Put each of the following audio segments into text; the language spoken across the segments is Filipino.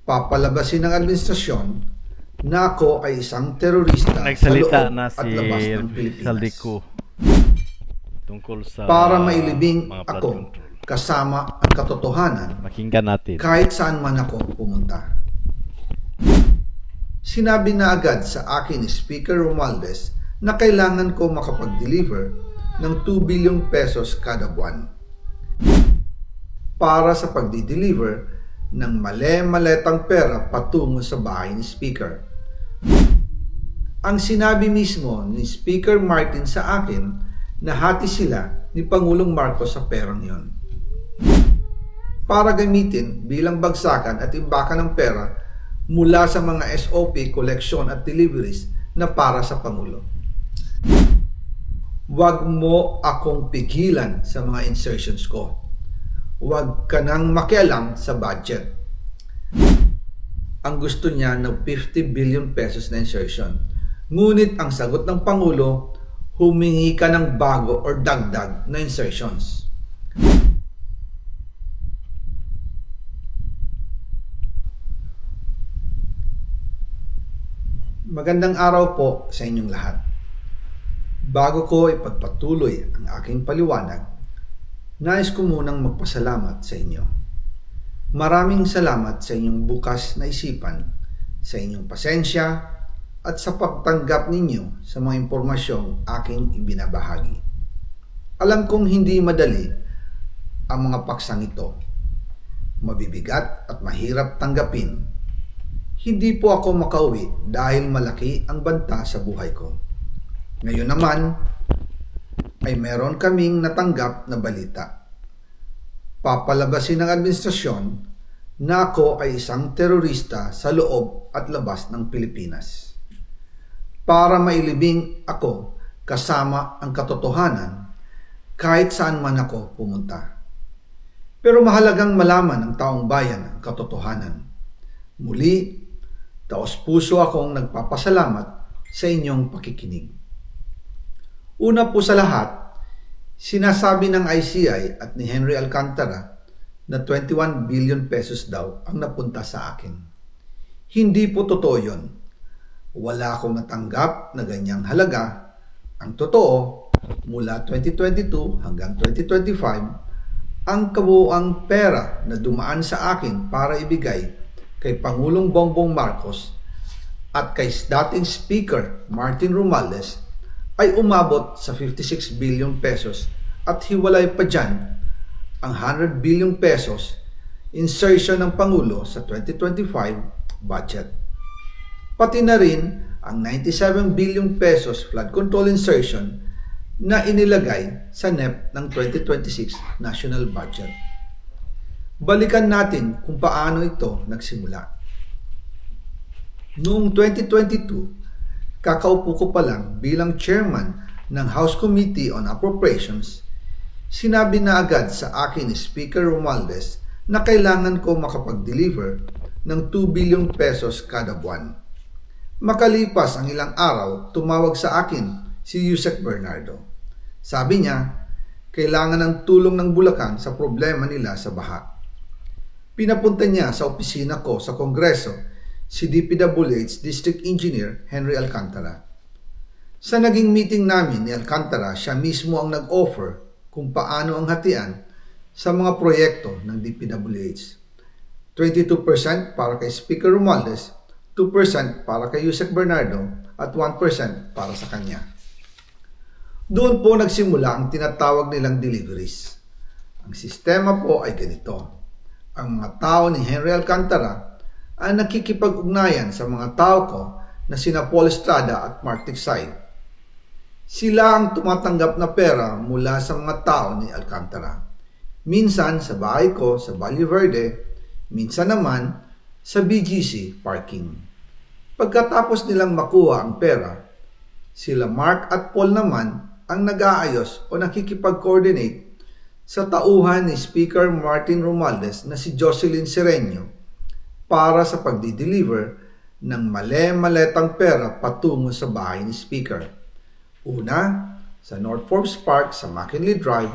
Papalabasin ng administrasyon na ako ay isang terorista sa loob na at labas ng Pilipinas. Saldico tungkol sa para mailibing ako kasama ang katotohanan. Pakinggan natin. Kahit saan man ako pumunta. Sinabi na agad sa akin ni Speaker Romualdez na kailangan ko makapag-deliver ng 2 billion pesos kada buwan para sa pagdi-deliver ng male-maletang pera patungo sa bahay ni Speaker. Ang sinabi mismo ni Speaker Martin sa akin na hati sila ni Pangulong Marcos sa perang yon para gamitin bilang bagsakan at imbakan ng pera mula sa mga SOP, collection at deliveries na para sa Pangulo. Huwag mo akong pigilan sa mga insertions ko. Huwag ka nang makialam sa budget. Ang gusto niya ng 50 billion pesos na insertion. Ngunit ang sagot ng Pangulo, humingi ka ng bago or dagdag na insertions. Magandang araw po sa inyong lahat. Bago ko ipagpatuloy ang aking paliwanag, nais ko munang magpasalamat sa inyo. Maraming salamat sa inyong bukas na isipan, sa inyong pasensya, at sa pagtanggap ninyo sa mga impormasyong aking ibinabahagi. Alam kong hindi madali ang mga paksang ito. Mabibigat at mahirap tanggapin. Hindi po ako makauwi dahil malaki ang banta sa buhay ko. Ngayon naman ay meron kaming natanggap na balita. Papalabasin ng administrasyon na ako ay isang terorista sa loob at labas ng Pilipinas. Para mailibing ako kasama ang katotohanan kahit saan man ako pumunta. Pero mahalagang malaman ng taong bayan ang katotohanan. Muli, taos-puso akong nagpapasalamat sa inyong pakikinig. Una po sa lahat, sinasabi ng ICI at ni Henry Alcantara na 21 billion pesos daw ang napunta sa akin. Hindi po totoo yun. Wala akong natanggap na ganyang halaga. Ang totoo, mula 2022 hanggang 2025, ang kabuuang pera na dumaan sa akin para ibigay kay Pangulong Bongbong Marcos at kay dating Speaker Martin Romualdez ay umabot sa 56 billion pesos at hiwalay pa dyan ang 100 billion pesos insertion ng Pangulo sa 2025 budget. Pati na rin ang 97 billion pesos flood control insertion na inilagay sa NEP ng 2026 national budget. Balikan natin kung paano ito nagsimula. Noong 2022, kakaupo ko pa lang bilang chairman ng House Committee on Appropriations, sinabi na agad sa akin ni Speaker Romualdez na kailangan ko makapag-deliver ng 2 billion pesos kada buwan. Makalipas ang ilang araw, tumawag sa akin si Yusek Bernardo. Sabi niya, kailangan ng tulong ng Bulacan sa problema nila sa baha. Pinapunta niya sa opisina ko sa Kongreso si DPWH District Engineer Henry Alcantara. Sa naging meeting namin ni Alcantara, siya mismo ang nag-offer kung paano ang hatian sa mga proyekto ng DPWH. 22% para kay Speaker Romualdez, 2% para kay Yusek Bernardo at 1% para sa kanya. Doon po nagsimula ang tinatawag nilang deliveries. Ang sistema po ay ganito. Ang mga tao ni Henry Alcantara ay nakikipag-ugnayan sa mga tao ko na sina Paul Estrada at Mark Tiksay. Sila ang tumatanggap na pera mula sa mga tao ni Alcantara. Minsan sa bahay ko sa Valle Verde, minsan naman sa BGC parking. Pagkatapos nilang makuha ang pera, sila Mark at Paul naman ang nag-aayos o nakikipag-coordinate sa tauhan ni Speaker Martin Romualdez na si Jocelyn Sereño para sa pagdi-deliver ng male-maletang pera patungo sa bahay ni Speaker. Una, sa North Forbes Park sa McKinley Drive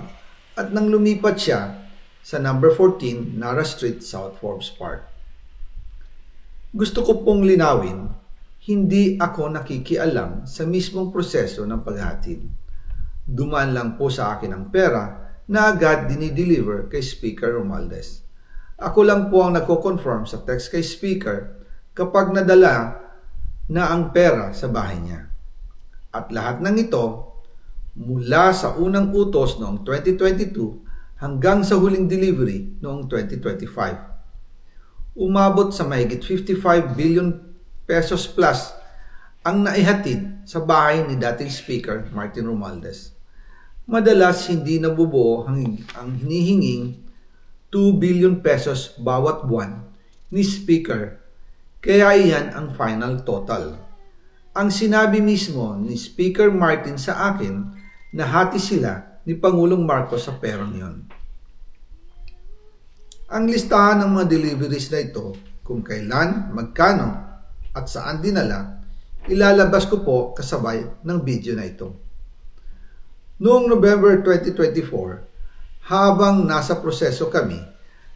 at nang lumipat siya sa number 14 Nara Street, South Forbes Park. Gusto ko pong linawin, hindi ako nakikialam sa mismong proseso ng paghatid. Dumaan lang po sa akin ang pera na agad dinideliver kay Speaker Romualdez. Ako lang po ang nagko-confirm sa text kay Speaker kapag nadala na ang pera sa bahay niya. At lahat ng ito, mula sa unang utos noong 2022 hanggang sa huling delivery noong 2025. Umabot sa mahigit 55 billion pesos plus ang naihatid sa bahay ni dating Speaker Martin Romualdez. Madalas hindi nabubuo ang hinihinging 2 billion pesos bawat buwan ni Speaker, kaya iyan ang final total. Ang sinabi mismo ni Speaker Martin sa akin na hati sila ni Pangulong Marcos sa perang yon. Ang listahan ng mga deliveries na ito, kung kailan, magkano, at saan dinala, ilalabas ko po kasabay ng video na ito. Noong November 2024, habang nasa proseso kami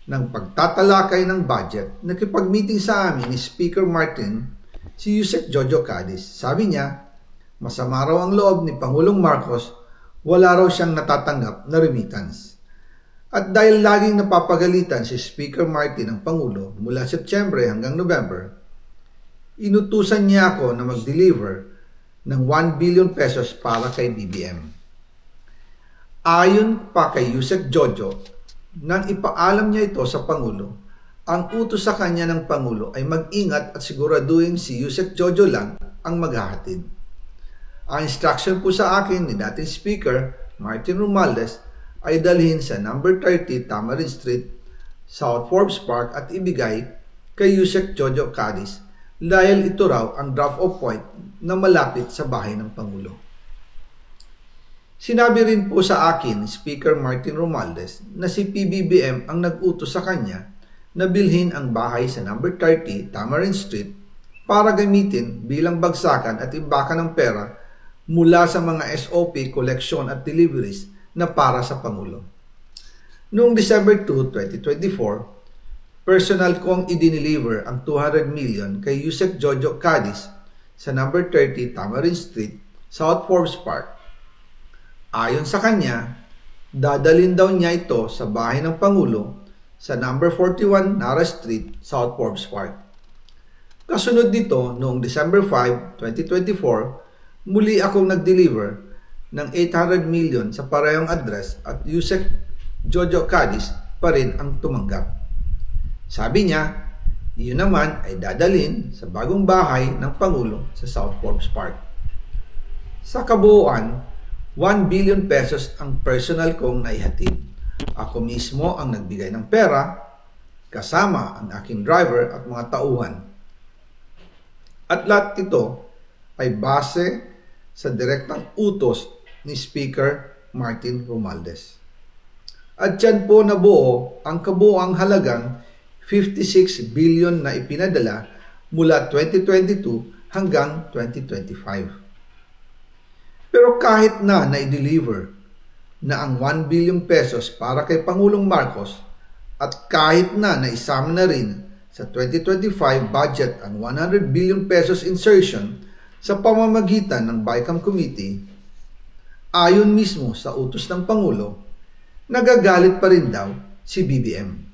ng pagtatalakay ng budget, nakipag-meeting sa amin ni Speaker Martin si Yusek Jojo Cadiz. Sabi niya, masama raw ang loob ni Pangulong Marcos, wala raw siyang natatanggap na remittance. At dahil laging napapagalitan si Speaker Martin ng Pangulo mula Septyembre hanggang November, inutusan niya ako na mag-deliver ng 1 billion pesos para kay BBM. Ayon pa kay Yusek Jojo, nang ipaalam niya ito sa Pangulo, ang utos sa kanya ng Pangulo ay mag-ingat at siguraduhin si Yusek Jojo lang ang maghahatid. Ang instruction po sa akin ni dating Speaker Martin Romualdez ay dalhin sa number 30 Tamarind Street, South Forbes Park at ibigay kay Yusek Jojo Cadiz dahil ito raw ang drop-off point na malapit sa bahay ng Pangulo. Sinabi rin po sa akin ni Speaker Martin Romualdez na si PBBM ang nag-utos sa kanya na bilhin ang bahay sa number 30 Tamarind Street para gamitin bilang bagsakan at imbakan ng pera mula sa mga SOP, collection at deliveries na para sa Pangulo. Noong December 2, 2024, personal kong idineliver ang 200 million kay Yusek Jojo Cadiz sa number 30 Tamarind Street, South Forbes Park. Ayon sa kanya, dadalhin daw niya ito sa bahay ng Pangulo sa number 41 Nara Street, South Forbes Park. Kasunod nito, noong December 5, 2024, muli akong nag-deliver ng 800 million sa parehong address at Yusek Jojo Cadiz pa rin ang tumanggap. Sabi niya, iyon naman ay dadalhin sa bagong bahay ng Pangulo sa South Forbes Park. Sa kabuuan, 1 billion pesos ang personal kong naihatid. Ako mismo ang nagbigay ng pera, kasama ang aking driver at mga tauhan. At lahat ito ay base sa direktang utos ni Speaker Martin Romualdez. At dyan po nabuo ang kabuuang halagang 56 billion na ipinadala mula 2022 hanggang 2025. Pero kahit na i-deliver na ang 1 billion pesos para kay Pangulong Marcos at kahit na naisama na rin sa 2025 budget ang 100 billion pesos insertion sa pamamagitan ng BICAM Committee, ayon mismo sa utos ng Pangulo, nagagalit pa rin daw si BBM.